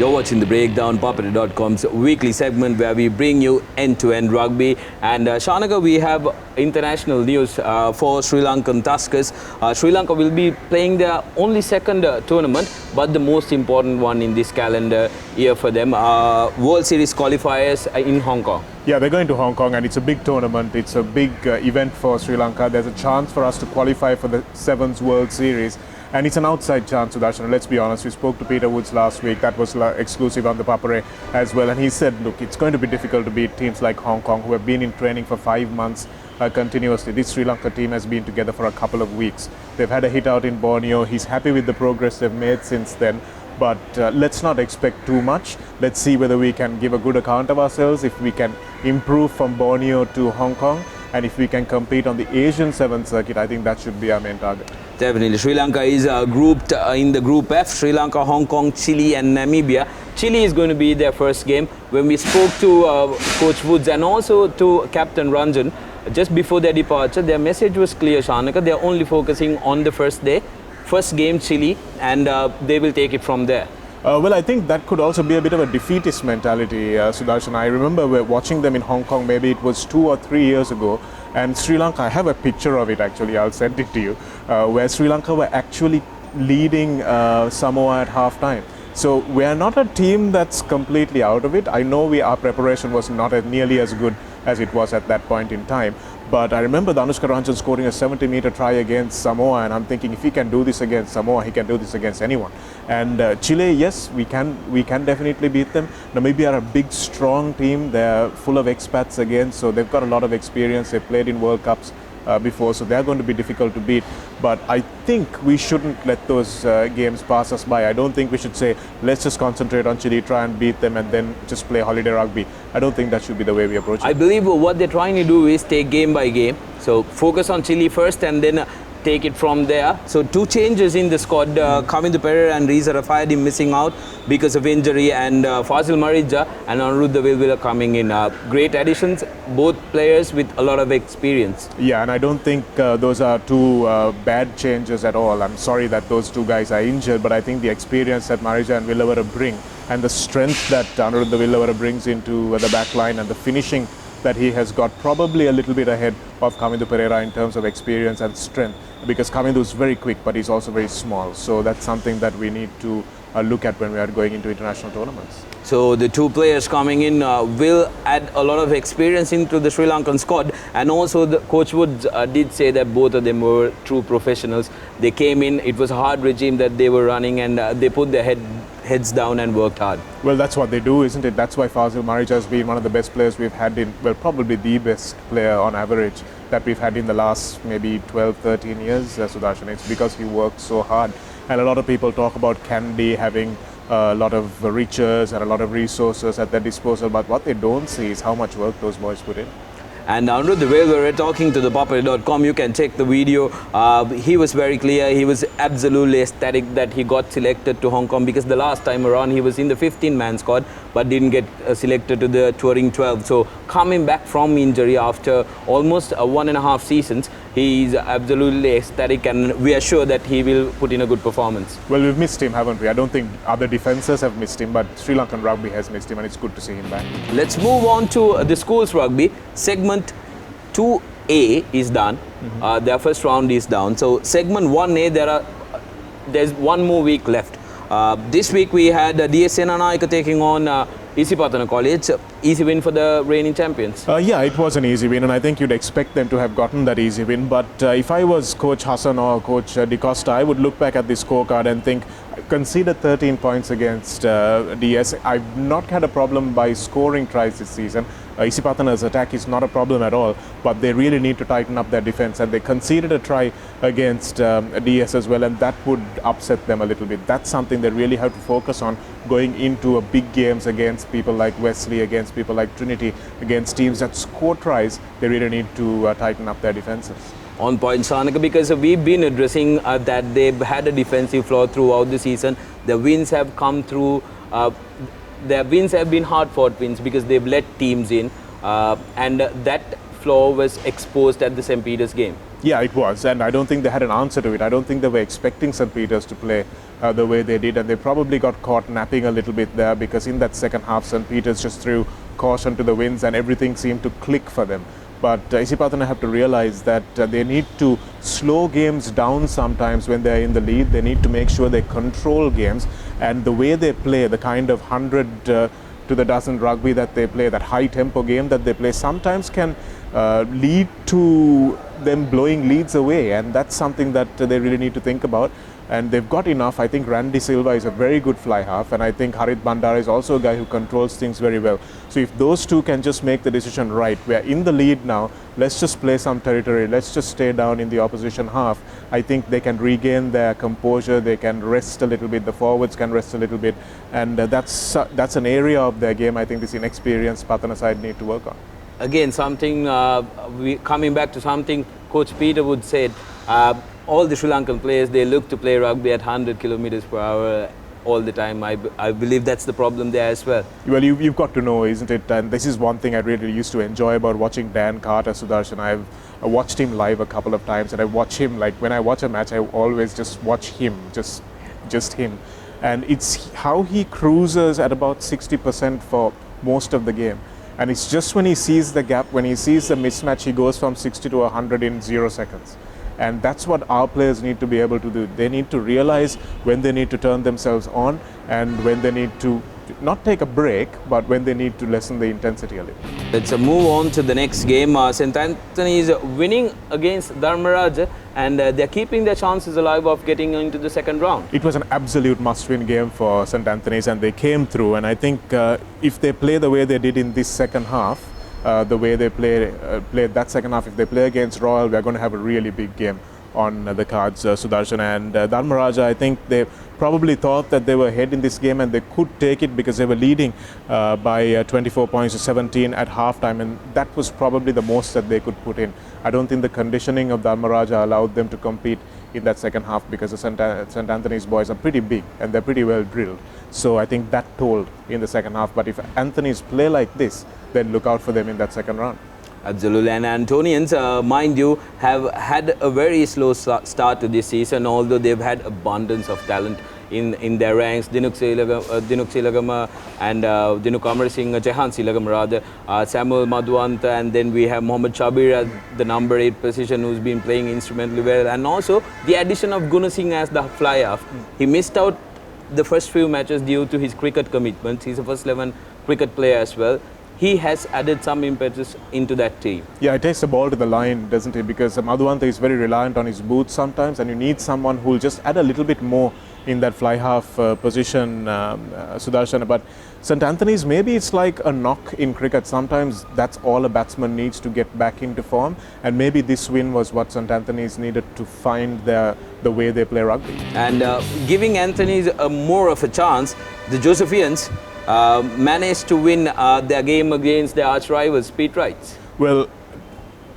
You're watching The Breakdown, ThePapare.com's weekly segment where we bring you end-to-end rugby. And Shanaka, we have international news for Sri Lankan Tuskers. Sri Lanka will be playing their only second tournament, but the most important one in this calendar year for them, World Series qualifiers in Hong Kong. Yeah, they're going to Hong Kong and it's a big tournament. It's a big event for Sri Lanka. There's a chance for us to qualify for the Sevens World Series. And it's an outside chance, Sudarshan. Let's be honest, we spoke to Peter Woods last week. That was exclusive on the ThePapare as well. And he said, look, it's going to be difficult to beat teams like Hong Kong who have been in training for 5 months continuously. This Sri Lanka team has been together for a couple of weeks. They've had a hit out in Borneo. He's happy with the progress they've made since then. But let's not expect too much. Let's see whether we can give a good account of ourselves, if we can improve from Borneo to Hong Kong, and if we can compete on the Asian 7th circuit. I think that should be our main target. Definitely. Sri Lanka is grouped in the Group F. Sri Lanka, Hong Kong, Chile and Namibia. Chile is going to be their first game. When we spoke to Coach Woods and also to Captain Ranjan, just before their departure, their message was clear, Shanaka. They are only focusing on the first day. First game, Chile, and they will take it from there. Well, I think that could also be a bit of a defeatist mentality, Sudarshan. I remember we're watching them in Hong Kong, maybe it was 2 or 3 years ago, and Sri Lanka, I have a picture of it actually, I'll send it to you, where Sri Lanka were actually leading Samoa at half-time. So we are not a team that's completely out of it. I know our preparation was not nearly as good as it was at that point in time. But I remember Anushka Ranjan scoring a 70-meter try against Samoa, and I'm thinking if he can do this against Samoa, he can do this against anyone. And Chile, yes, we can definitely beat them. Namibia are a big, strong team. They're full of expats again, so they've got a lot of experience. They've played in World Cups before, so they're going to be difficult to beat. But I think we shouldn't let those games pass us by. I don't think we should say, let's just concentrate on Chile, try and beat them, and then just play holiday rugby. I don't think that should be the way we approach it. I believe what they're trying to do is take game by game. So focus on Chile first and then take it from there. So 2 changes in the squad. ThePapare and Reza Rafayadi missing out because of injury, and Fazil Marija and Anuruddha Vilvila coming in. Great additions, both players with a lot of experience. Yeah, and I don't think those are 2 bad changes at all. I'm sorry that those 2 guys are injured, but I think the experience that Marija and Villavara bring and the strength that Anuruddha Villavara brings into the back line and the finishing that he has got, probably a little bit ahead of Kamindu Pereira in terms of experience and strength, because Kamindu is very quick but he's also very small. So that's something that we need to look at when we are going into international tournaments. So the 2 players coming in will add a lot of experience into the Sri Lankan squad, and also the Coach Woods did say that both of them were true professionals. They came in, it was a hard regime that they were running, and they put their heads down and worked hard. Well, that's what they do, isn't it? That's why Fazil Marija has been one of the best players we've had in, well, probably the best player on average that we've had in the last maybe 12, 13 years, Sudarshan. It's because he works so hard. And a lot of people talk about Candy having a lot of riches and a lot of resources at their disposal, but what they don't see is how much work those boys put in. And Anuruddha Vilvara talking to ThePapare.com, you can check the video. He was very clear. He was absolutely ecstatic that he got selected to Hong Kong, because the last time around he was in the 15-man squad but didn't get selected to the touring 12. So coming back from injury after almost 1.5 seasons, he's absolutely ecstatic, and we are sure that he will put in a good performance. Well, we've missed him, haven't we? I don't think other defences have missed him, but Sri Lankan rugby has missed him, and it's good to see him back. Let's move on to the schools rugby. Segment 2A is done. Their first round is down. So segment 1A, there's 1 more week left. This week we had DS Senanayaka taking on Isipathana College. Easy win for the reigning champions. Yeah, it was an easy win, and I think you'd expect them to have gotten that easy win. But if I was Coach Hassan or Coach De Costa, I would look back at this scorecard and think, conceded 13 points against DS. I've not had a problem by scoring tries this season. Isipathana's attack is not a problem at all, but they really need to tighten up their defense, and they conceded a try against DS as well, and that would upset them a little bit. That's something they really have to focus on going into a big games against people like Wesley, against people like Trinity, against teams that score tries. They really need to tighten up their defenses. On point, Shanaka, because we've been addressing that they've had a defensive flaw throughout the season. The wins have come through, their wins have been hard-fought wins because they've let teams in, and that flaw was exposed at the St. Peter's game. Yeah, it was, and I don't think they had an answer to it. I don't think they were expecting St. Peter's to play the way they did, and they probably got caught napping a little bit there, because in that second half, St. Peter's just threw caution to the winds and everything seemed to click for them. But Isipathana have to realize that they need to slow games down sometimes when they're in the lead. They need to make sure they control games, and the way they play, the kind of 100 to the dozen rugby that they play, that high tempo game that they play, sometimes can lead to them blowing leads away, and that's something that they really need to think about. And they've got enough. I think Randy Silva is a very good fly half, and I think Harit Bandara is also a guy who controls things very well. So if those two can just make the decision right, we're in the lead now, let's just play some territory, let's just stay down in the opposition half, I think they can regain their composure, they can rest a little bit, the forwards can rest a little bit, and that's an area of their game I think this inexperienced Pathana side need to work on. Again, something, coming back to something Coach Peter would say, all the Sri Lankan players, they look to play rugby at 100 kilometers per hour all the time. I believe that's the problem there as well. Well, you've got to know, isn't it? And this is one thing I really used to enjoy about watching Dan Carter, Sudarshan. I watched him live a couple of times, and I watch him, like when I watch a match, I always just watch him, just him. And it's how he cruises at about 60% for most of the game. And it's just when he sees the gap, when he sees the mismatch, he goes from 60 to 100 in 0 seconds. And that's what our players need to be able to do. They need to realize when they need to turn themselves on and when they need to not take a break, but when they need to lessen the intensity a little. Let's move on to the next game. St. Anthony is winning against Dharmaraj, and they're keeping their chances alive of getting into the second round. It was an absolute must-win game for St. Anthony's, and they came through. And I think if they play the way they did in this second half, the way they played that second half, if they play against Royal, we're going to have a really big game on the cards, Sudarshan. And Dharmaraj, I think they probably thought that they were ahead in this game and they could take it because they were leading by 24 points to 17 at halftime, and that was probably the most that they could put in. I don't think the conditioning of Dharmaraj allowed them to compete in that second half, because the St. Anthony's boys are pretty big and they're pretty well drilled. So I think that told in the second half. But if Anthony's play like this, then look out for them in that second round. Absolutely. And Antonians, mind you, have had a very slow start to this season, although they've had abundance of talent in their ranks. Dinuk Silagama and Dinuk Amarisinghe, Jehan Silagama rather, Samuel Madhuanta, and then we have Mohammad Shabir at the number 8 position, who's been playing instrumentally well. And also the addition of Gunasinghe as the fly-half. He missed out the first few matches due to his cricket commitments. He's a first 11 cricket player as well. He has added some impetus into that team. Yeah, it takes the ball to the line, doesn't it? Because Madhuanta is very reliant on his boots sometimes, and you need someone who will just add a little bit more in that fly half position, Sudarshan. But St. Anthony's, maybe it's like a knock in cricket. Sometimes that's all a batsman needs to get back into form, and maybe this win was what St. Anthony's needed to find the way they play rugby. And giving Anthony's more of a chance, the Josephians managed to win their game against their arch rivals, Pete Wrights. Well,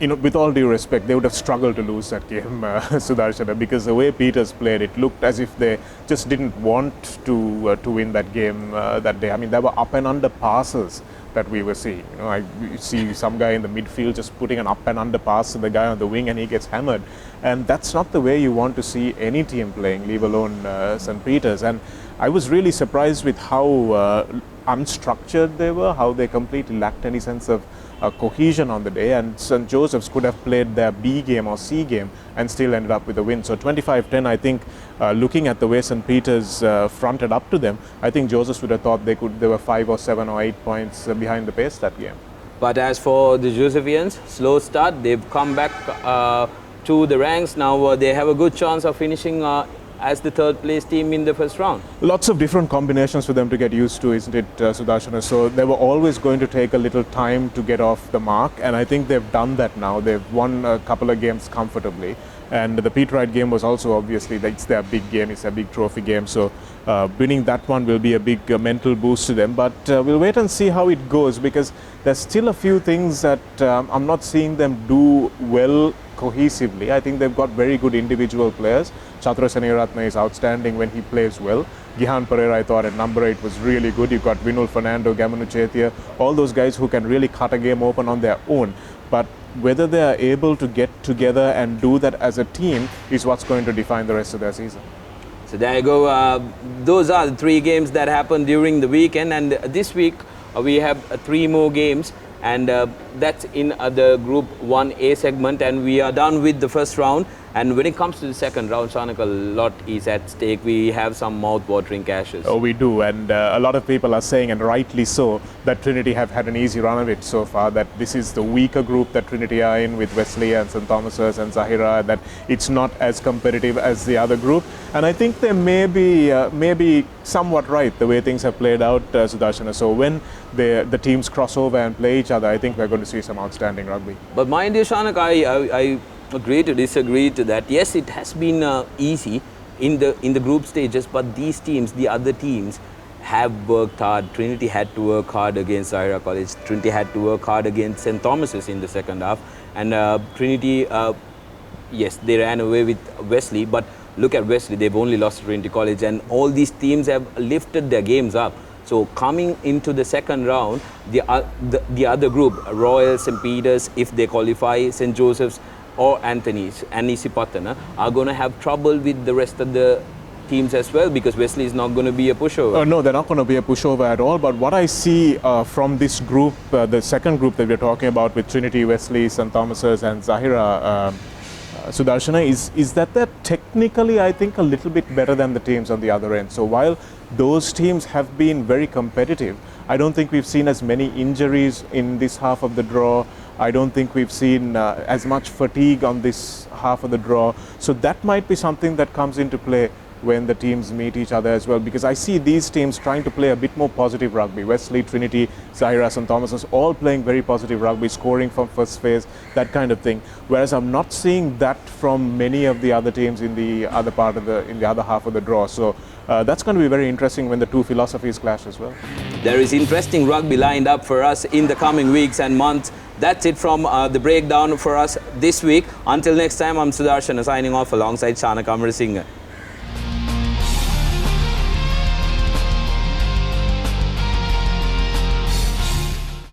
you know, with all due respect, they would have struggled to lose that game, Sudarshan, because the way Peters played, it looked as if they just didn't want to win that game that day. I mean, there were up and under passes that we were seeing. You know, I see some guy in the midfield just putting an up and under pass to the guy on the wing, and he gets hammered. And that's not the way you want to see any team playing, leave alone St. Peter's. And I was really surprised with how unstructured they were, how they completely lacked any sense of cohesion on the day, and St. Joseph's could have played their B game or C game and still ended up with a win. So 25-10, I think, looking at the way St. Peter's fronted up to them, I think Joseph's would have thought they were 5 or 7 or 8 points behind the pace that game. But as for the Josephians, slow start, they've come back to the ranks. Now they have a good chance of finishing as the third place team in the first round. Lots of different combinations for them to get used to, isn't it, Sudarshana? So they were always going to take a little time to get off the mark, and I think they've done that now. They've won a couple of games comfortably, and the Pete Wright game was also obviously, it's their big game, it's a big trophy game, so winning that one will be a big mental boost to them. But we'll wait and see how it goes, because there's still a few things that I'm not seeing them do well cohesively. I think they've got very good individual players. Chatra Seneratne is outstanding when he plays well. Gihan Pereira, I thought, at number 8 was really good. You've got Vinul Fernando, Gamanu Chetia, all those guys who can really cut a game open on their own. But whether they are able to get together and do that as a team is what's going to define the rest of their season. So there you go. Those are the 3 games that happened during the weekend, and this week we have 3 more games, and that's in the Group 1A segment, and we are done with the first round. And when it comes to the second round, Shanak, a lot is at stake. We have some mouth-watering clashes. Oh, we do, and a lot of people are saying, and rightly so, that Trinity have had an easy run of it so far, that this is the weaker group that Trinity are in with Wesley and St. Thomas's and Zahira, that it's not as competitive as the other group. And I think they may be somewhat right, the way things have played out, Sudarshana. So when the teams cross over and play each other, I think we're going to see some outstanding rugby. But mind you, Shanak, I agree to disagree to that. Yes, it has been easy in the group stages, but these teams, the other teams, have worked hard. Trinity had to work hard against Zahira College. Trinity had to work hard against St. Thomas's in the second half. And Trinity, yes, they ran away with Wesley, but look at Wesley, they've only lost to Trinity College, and all these teams have lifted their games up. So coming into the second round, the other group, Royal, St. Peter's, if they qualify, St. Joseph's, or Anthony's and Isipathana, are going to have trouble with the rest of the teams as well, because Wesley is not going to be a pushover. No, they're not going to be a pushover at all. But what I see from this group, the second group that we're talking about with Trinity, Wesley, St. Thomas's and Zahira, Sudarshana, is that they're technically, I think, a little bit better than the teams on the other end. So while those teams have been very competitive, I don't think we've seen as many injuries in this half of the draw. I don't think we've seen as much fatigue on this half of the draw. So that might be something that comes into play when the teams meet each other as well, because I see these teams trying to play a bit more positive rugby. Wesley, Trinity, Zahira, St. Thomas's, all playing very positive rugby, scoring from first phase, that kind of thing. Whereas I'm not seeing that from many of the other teams in the other part of the other half of the draw. So that's going to be very interesting when the two philosophies clash as well. There is interesting rugby lined up for us in the coming weeks and months. That's it from the breakdown for us this week. Until next time, I'm Sudarshan signing off alongside Shanak Amar Singh.